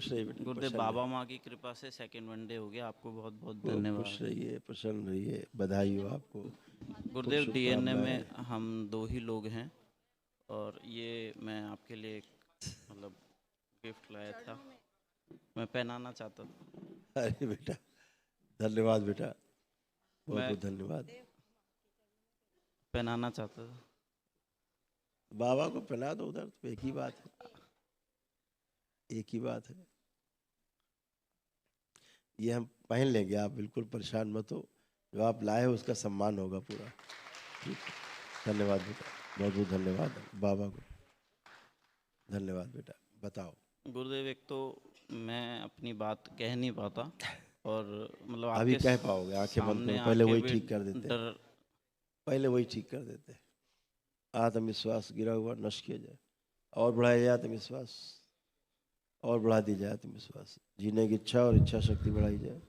खुश रहिए बेटा, गुरुदेव, प्रसन्न बाबा रहिए। माँ की कृपा से सेकंड वनडे हो गया। आपको बहुत बहुत खूब खुश धन्यवाद। रहिए, प्रसन्न रहिए, बधाई हो आपको, खूब गुरुदेव, डीएनए शुभकामनाएं। में हम 2 ही लोग हैं और ये मैं आपके लिए एक मतलब गिफ्ट लाया था, मैं पहनाना चाहता था। अरे बेटा, धन्यवाद बेटा, बहुत मैं बहुत धन्यवाद। पहनाना चाहता था। बाबा को पहना दो उधर, तो एक ही बात है, एक ही बात है। ये हम पहन लेंगे, आप बिल्कुल परेशान मत हो। जो आप लाए हो उसका सम्मान होगा पूरा। ठीक, धन्यवाद बेटा, बहुत बहुत धन्यवाद बाबा को, धन्यवाद बेटा। बताओ। गुरुदेव, एक तो मैं अपनी बात कह नहीं पाता और मतलब अभी आपके कह पाओगे, आंखें बंद करो, सामने पहले आके वही भी ठीक कर देते हैं, डर। पहले वही ठीक कर देते हैं। आत्मविश्वास गिरा हुआ नष्ट किया जाए और बढ़ाया जाए आत्मविश्वास, और बढ़ा दी जाए आत्मविश्वास। जीने की इच्छा और इच्छा शक्ति बढ़ाई जाए,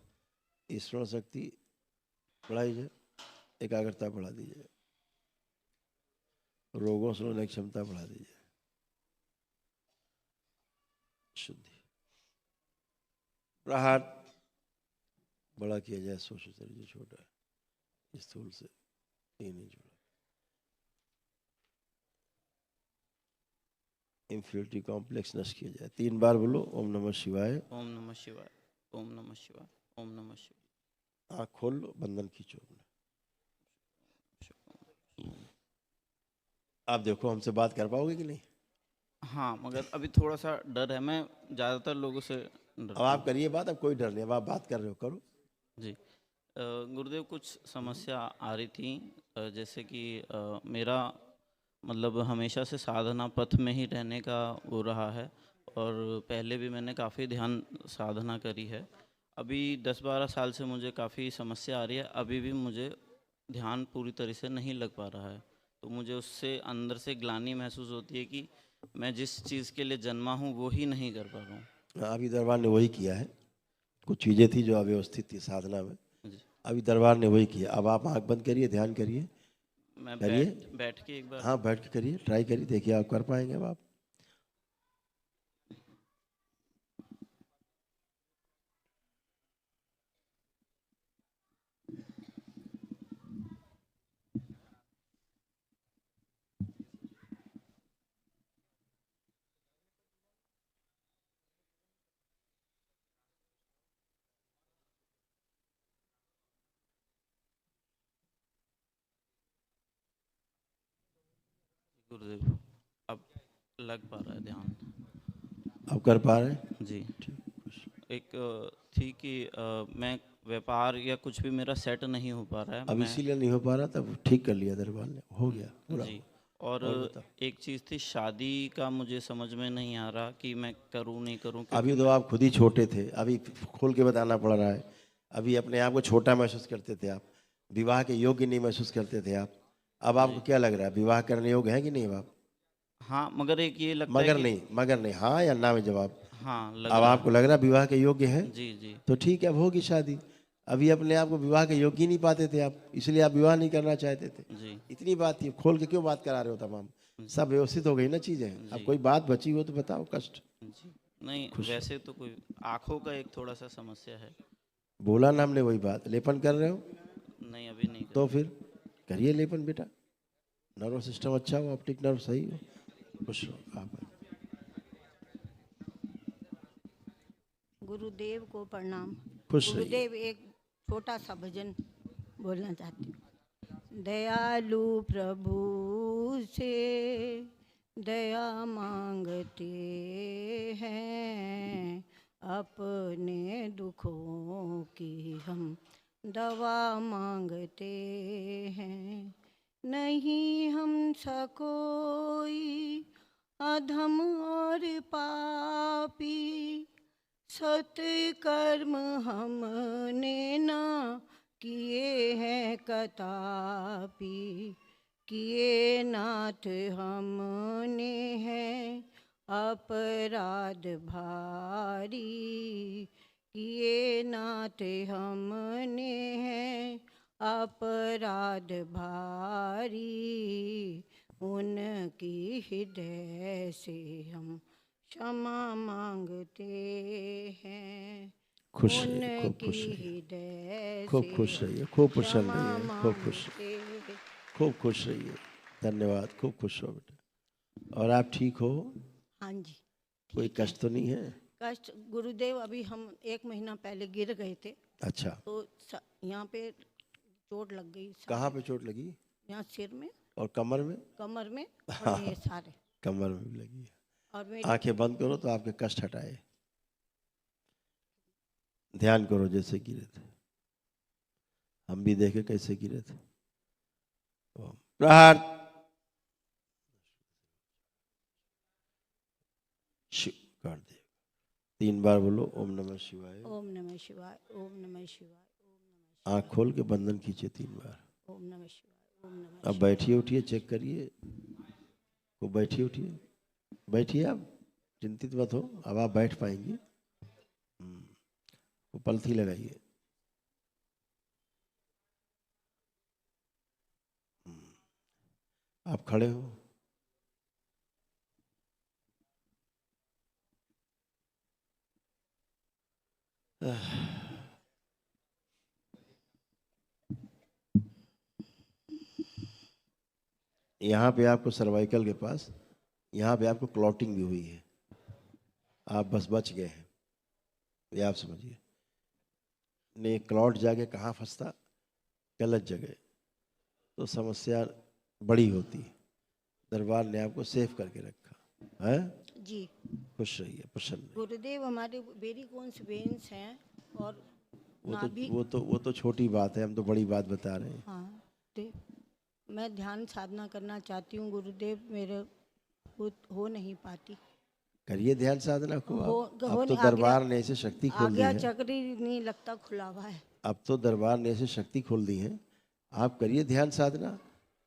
ईश्वर शक्ति बढ़ाई जाए, एकाग्रता बढ़ा दी जाए, रोगों से लड़ने की क्षमता बढ़ा दी जाए, शुद्धि। हाथ बड़ा किया जाए, सोचो शरीर जो छोटा है स्थूल से 3 इंच बड़ा। इंफिनिटी कॉम्प्लेक्स नष्ट किया जाए। 3 बार बोलो ओम नमः शिवाय। ओम नमः शिवाय, ओम नमः शिवाय, ओम नमः शिवाय। आँख खोल लो, बंधन खींचो अपना। आप देखो हमसे बात कर पाओगे कि नहीं? हाँ, मगर अभी थोड़ा सा डर है। मैं ज़्यादातर लोगों से अब डरता आप हूँ। करिए बात, अब कोई डर नहीं, अब आप बात कर रहे हो, करो। जी, गुरुदेव, कुछ समस्या आ रही थी। जैसे कि मेरा मतलब हमेशा से साधना पथ में ही रहने का वो रहा है और पहले भी मैंने काफ़ी ध्यान साधना करी है। अभी 10-12 साल से मुझे काफ़ी समस्या आ रही है। अभी भी मुझे ध्यान पूरी तरह से नहीं लग पा रहा है, तो मुझे उससे अंदर से ग्लानि महसूस होती है कि मैं जिस चीज़ के लिए जन्मा हूँ वो ही नहीं कर पा रहा हूँ। अभी दरबार ने वही किया है, कुछ चीज़ें थी जो अव्यवस्थित थी साधना में, जी, अभी दरबार ने वही किया। अब आप आंख बंद करिए, ध्यान करिए, मैं करिए। बैठ बैठ के एक बार। हाँ बैठ के करिए, ट्राई करिए, देखिए आप कर पाएंगे। अब आप गुरुदेव, अब लग पा रहा है ध्यान। अब कर पा रहे हैं? जी, ठीक, खुश। एक थी कि मैं व्यापार या कुछ भी मेरा सेट नहीं हो पा रहा है। अब मैं इसीलिए नहीं हो पा रहा, तब ठीक कर लिया दरबार ने, हो गया, पूरा जी, हुआ। और और बताओ। एक चीज़ थी, शादी का मुझे समझ में नहीं आ रहा कि मैं करूं नहीं करूं, क्योंकि अभी तो मैं। आप खुद ही छोटे थे, अभी खोल के बताना पड़ रहा है। अभी अपने आप को छोटा महसूस करते थे आप, विवाह के योग्य नहीं महसूस करते थे आप। अब आपको जी, क्या लग रहा है, विवाह करने योग्य है कि नहीं अब आप? हाँ, मगर एक ये लगता है मगर कि। नहीं, मगर नहीं, हाँ या ना में जवाब। हाँ, लग अब रहा आपको है। लग रहा है विवाह के योग्य है, जी, जी, तो ठीक है, अब होगी शादी। अभी अपने आप को विवाह के योग्य ही नहीं पाते थे आप, इसलिए आप विवाह नहीं करना चाहते थे। जी, इतनी बात थी, खोल के क्यों बात करा रहे हो तमाम? जी, सब व्यवस्थित हो गई ना चीजें। अब जी, कोई बात बची हो तो बताओ, कष्ट। जी। नहीं, खुश वैसे तो कोई आँखों का एक थोड़ा सा समस्या है। बोला ना हमने, वही बात। लेपन कर रहे हो नहीं, अभी नहीं तो कर। फिर करिए लेपन बेटा, नर्वस सिस्टम अच्छा हो, ऑप्टिक नर्व सही हो। खुश रहो आप। गुरुदेव को प्रणाम। खुश रहिए। गुरुदेव, एक छोटा सा भजन बोलना चाहती हूँ। दयालु प्रभु से दया मांगते हैं, अपने दुखों की हम दवा मांगते हैं। नहीं हमसा कोई अधम और पापी, सत्कर्म हमने ना किए हैं कदापि, किए नाथ हमने हैं अपराध भारी, किए नाथ हमने हैं अपराध भारी। उनकी हृदय से हम क्षमा मांगते हैं, खुश रहिए, खूब उनकी खुश रहिए, हृदय खूब से खुश रहिए, खूब प्रसन्न क्षमा रहिए, खूब खुश, मांगते। खूब खुश रहिए। धन्यवाद, खूब खुश हो बेटा। और आप ठीक हो? हाँ जी, कोई ठीक है। कष्ट तो नहीं है? कष्ट गुरुदेव, अभी हम 1 महीना पहले गिर गए थे, अच्छा, तो यहाँ पे चोट लग गई कहाँ पे चोट लगी? यहाँ सिर में, और कमर में? कमर में और ये सारे। कमर में भी लगी है। और मेरी आंखें बंद करो तो आपके कष्ट हटाए। ध्यान करो जैसे गिरे थे, हम भी देखे कैसे गिरे थे। प्रहार शिव कर दे। 3 बार बोलो ओम नमः शिवाय। ओम नमः शिवाय, ओम नमः शिवाय, ओम नमः आँख खोल के बंधन कीजिए 3 बार। ओम नमः शिवाय, ओम नमः अब बैठिए उठिए, चेक करिए। वो बैठिए उठिए, बैठिए आप, चिंतित मत हो, अब आप बैठ पाएंगे। वो पलथी लगाइए। आप खड़े हो। यहाँ पे आपको सर्वाइकल के पास, यहाँ पे आपको क्लॉटिंग भी हुई है। आप बस बच गए हैं, ये आप समझिए। नहीं, क्लॉट जाके कहाँ फंसता? गलत जगह, तो समस्या बड़ी होती है। दरबार ने आपको सेफ करके रखा है। जी। खुश रहिए, प्रसन्न रहिए। गुरुदेव, हमारे वेरिकोन्स वेन्स हैं और वो नाभि। तो छोटी बात है, हम तो बड़ी बात बता रहे हैं। हाँ, तो मैं ध्यान साधना करना चाहती हूँ गुरुदेव, मेरे हो नहीं पाती। करिए ध्यान साधना को हो आप। हो अब तो नहीं, दरबार ने ऐसे शक्ति खोल दी आज्ञा है। चक्र ही नहीं लगता खुला हुआ है। अब तो दरबार ने ऐसे शक्ति खोल दी है, आप करिए ध्यान साधना।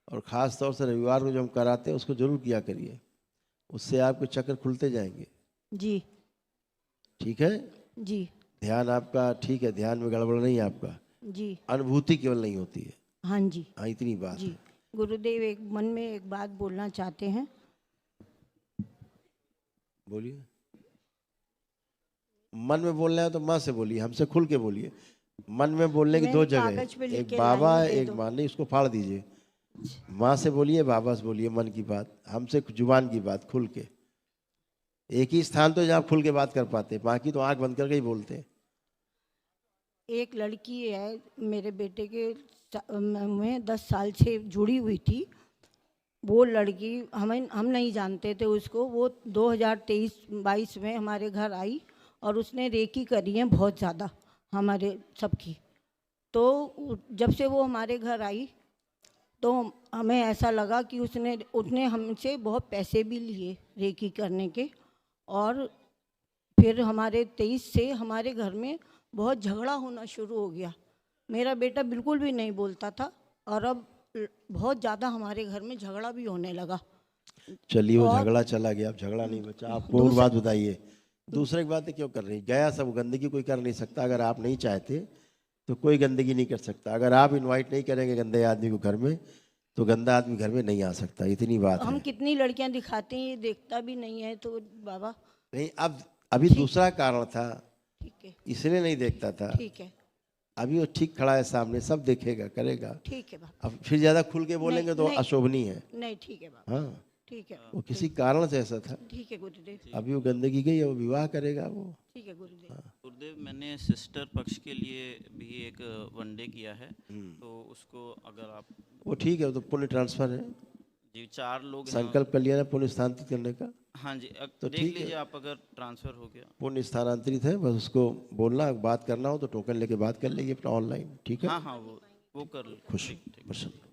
और ख़ास तौर से रविवार को जो हम कराते हैं उसको जरूर किया करिए, उससे आपके चक्र खुलते जाएंगे। जी ठीक है? जी ध्यान आपका ठीक है, ध्यान में गड़बड़ नहीं है आपका, जी। अनुभूति केवल नहीं होती है। हाँ जी हाँ, इतनी बात जी। है। गुरुदेव, एक मन में एक बात बोलना चाहते हैं। बोलिए। मन में बोलना है तो माँ से बोलिए, हमसे खुल के बोलिए। मन में बोलने की मैंने 2 जगह कागज पे है, लिख एक के बाबा लाई हूँ, दे एक दो। माँ। नहीं, उसको फाड़ दीजिए। माँ से बोलिए, बाबा से बोलिए, मन की बात। हमसे जुबान की बात खुल के। एक ही स्थान तो जहाँ खुल के बात कर पाते हैं, बाकी तो आंख बंद करके ही बोलते हैं। एक लड़की है मेरे बेटे के में 10 साल से जुड़ी हुई थी। वो लड़की हम नहीं जानते थे उसको। वो 2023-22 में हमारे घर आई और उसने रेकी करी है बहुत ज़्यादा हमारे सबकी। तो जब से वो हमारे घर आई तो हमें ऐसा लगा कि उसने हमसे बहुत पैसे भी लिए रेकी करने के। और फिर हमारे 23 से हमारे घर में बहुत झगड़ा होना शुरू हो गया। मेरा बेटा बिल्कुल भी नहीं बोलता था और अब बहुत ज़्यादा हमारे घर में झगड़ा भी होने लगा। चलिए, वो और झगड़ा चला गया, अब झगड़ा नहीं बचा। आप पूर्ण बात बताइए। दूसरे की बातें क्यों कर रही? गया सब, गंदगी कोई कर नहीं सकता। अगर आप नहीं चाहते तो कोई गंदगी नहीं कर सकता। अगर आप इनवाइट नहीं करेंगे गंदे आदमी को घर में, तो गंदा आदमी घर में नहीं आ सकता। इतनी बात हम है। कितनी लड़कियां दिखाते हैं, ये देखता भी नहीं है। तो बाबा नहीं, अब अभी दूसरा कारण था, ठीक है, इसलिए नहीं देखता था। ठीक है, अभी वो ठीक खड़ा है सामने, सब देखेगा, करेगा। ठीक है बाबा। अब फिर ज्यादा खुल के बोलेंगे तो नहीं, अशोभनीय है। नहीं, ठीक है बाबा, हाँ, ठीक है, वो किसी कारण से ऐसा था। ठीक है गुरुदेव, अभी वो गंदगी गई है, वो विवाह करेगा वो। ठीक है गुरुदेव। गुरुदेव, मैंने सिस्टर पक्ष के लिए भी एक वनडे किया है, तो उसको अगर आप वो ठीक है, वो तो पुण्य ट्रांसफर है। जी 4 लोग हैं। संकल्प कर लिया ना पुण्य स्थानांतरित करने का, हाँ जी, तो देख ठीक है। लीजिए आप अगर ट्रांसफ़र हो गया। पुण्य स्थानांतरित है। बस उसको बोलना, बात करना हो तो टोकन लेके बात कर लेगी अपना ऑनलाइन। ठीक है? हाँ हाँ, वो कर खुश, ठीक ठीक। प्रसन्न।